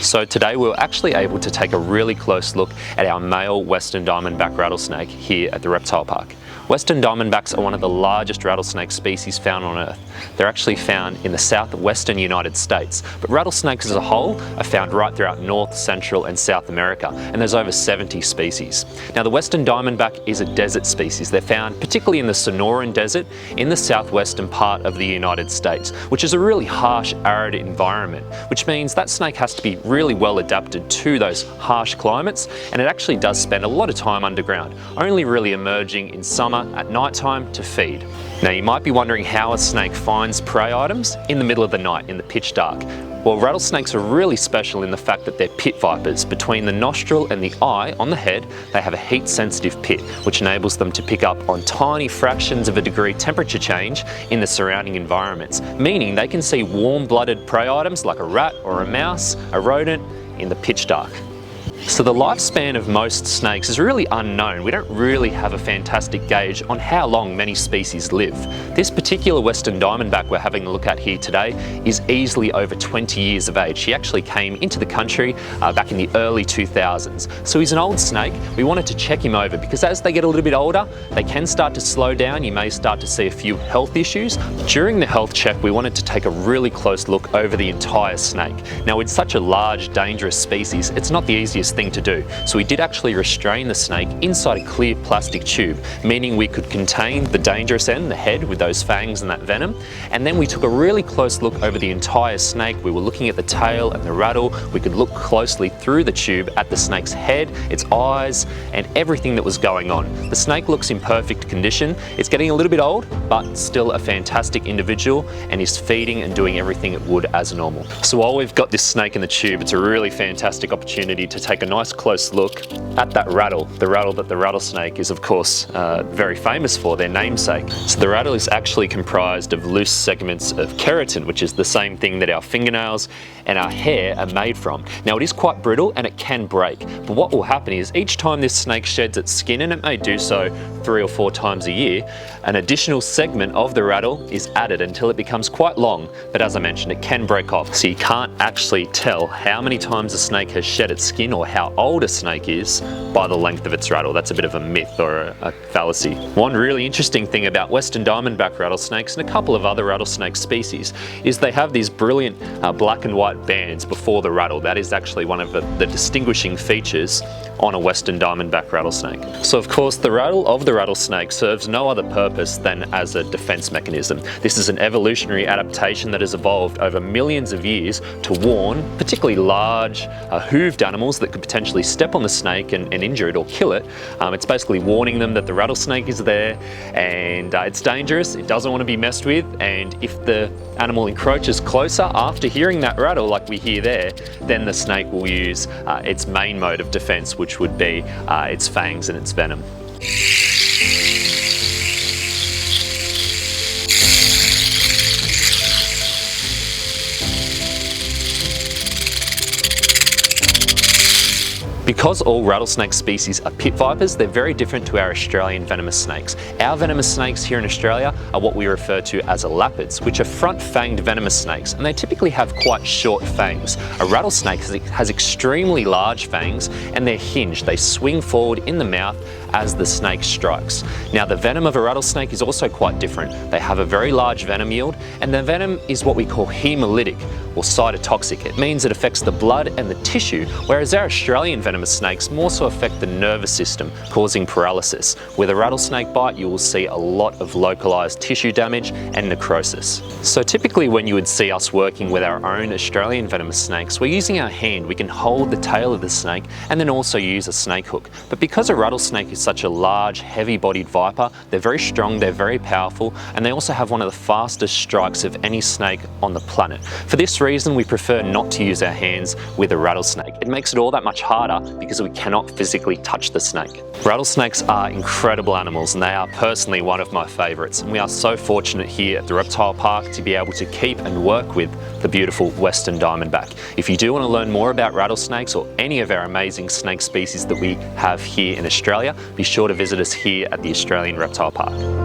So today we were actually able to take a really close look at our male Western Diamondback rattlesnake here at the Reptile Park. Western Diamondbacks are one of the largest rattlesnake species found on Earth. They're actually found in the southwestern United States, but rattlesnakes as a whole are found right throughout North, Central and South America, and there's over 70 species. Now the Western Diamondback is a desert species. They're found particularly in the Sonoran Desert in the southwestern part of the United States, which is a really harsh, arid environment, which means that snake has to be really well adapted to those harsh climates, and it actually does spend a lot of time underground, only really emerging in summer at night time to feed. Now you might be wondering how a snake finds prey items in the middle of the night, in the pitch dark. Well, rattlesnakes are really special in the fact that they're pit vipers. Between the nostril and the eye on the head, they have a heat sensitive pit, which enables them to pick up on tiny fractions of a degree temperature change in the surrounding environments, meaning they can see warm-blooded prey items like a rat or a mouse, a rodent, in the pitch dark. So the lifespan of most snakes is really unknown. We don't really have a fantastic gauge on how long many species live. This particular Western Diamondback we're having a look at here today is easily over 20 years of age. He actually came into the country back in the early 2000s. So he's an old snake. We wanted to check him over because as they get a little bit older, they can start to slow down. You may start to see a few health issues. During the health check, we wanted to take a really close look over the entire snake. Now with such a large, dangerous species, it's not the easiest thing to do. So we did actually restrain the snake inside a clear plastic tube, meaning we could contain the dangerous end, the head, with those fangs and that venom. And then we took a really close look over the entire snake. We were looking at the tail and the rattle. We could look closely through the tube at the snake's head, its eyes, and everything that was going on. The snake looks in perfect condition. It's getting a little bit old, but still a fantastic individual, and is feeding and doing everything it would as normal. So while we've got this snake in the tube, it's a really fantastic opportunity to take a nice close look at that rattle, the rattle that the rattlesnake is of course very famous for, their namesake. So the rattle is actually comprised of loose segments of keratin, which is the same thing that our fingernails and our hair are made from. Now it is quite brittle and it can break, but what will happen is each time this snake sheds its skin, and it may do so 3 or 4 times a year, an additional segment of the rattle is added until it becomes quite long, but as I mentioned, it can break off. So you can't actually tell how many times a snake has shed its skin or how old a snake is by the length of its rattle. That's a bit of a myth or a fallacy. One really interesting thing about Western Diamondback rattlesnakes and a couple of other rattlesnake species is they have these brilliant black and white bands before the rattle. That is actually one of the distinguishing features on a Western Diamondback rattlesnake. So of course the rattle of the rattlesnake serves no other purpose than as a defense mechanism. This is an evolutionary adaptation that has evolved over millions of years to warn particularly large hooved animals that could potentially step on the snake and injure it or kill it. It's basically warning them that the rattlesnake is there and it's dangerous, it doesn't want to be messed with, and if the animal encroaches closer after hearing that rattle like we hear there, then the snake will use its main mode of defense, which would be its fangs and its venom. Because all rattlesnake species are pit vipers, they're very different to our Australian venomous snakes. Our venomous snakes here in Australia are what we refer to as elapids, which are front-fanged venomous snakes, and they typically have quite short fangs. A rattlesnake has extremely large fangs, and they're hinged. They swing forward in the mouth as the snake strikes. Now the venom of a rattlesnake is also quite different. They have a very large venom yield, and the venom is what we call hemolytic or cytotoxic. It means it affects the blood and the tissue, whereas our Australian venomous snakes more so affect the nervous system, causing paralysis. With a rattlesnake bite, you will see a lot of localized tissue damage and necrosis. So typically when you would see us working with our own Australian venomous snakes, we're using our hand. We can hold the tail of the snake and then also use a snake hook. But because a rattlesnake is such a large, heavy-bodied viper, they're very strong, they're very powerful, and they also have one of the fastest strikes of any snake on the planet. For this reason, we prefer not to use our hands with a rattlesnake. It makes it all that much harder because we cannot physically touch the snake. Rattlesnakes are incredible animals, and they are personally one of my favorites. And we are so fortunate here at the Reptile Park to be able to keep and work with the beautiful Western Diamondback. If you do want to learn more about rattlesnakes or any of our amazing snake species that we have here in Australia, be sure to visit us here at the Australian Reptile Park.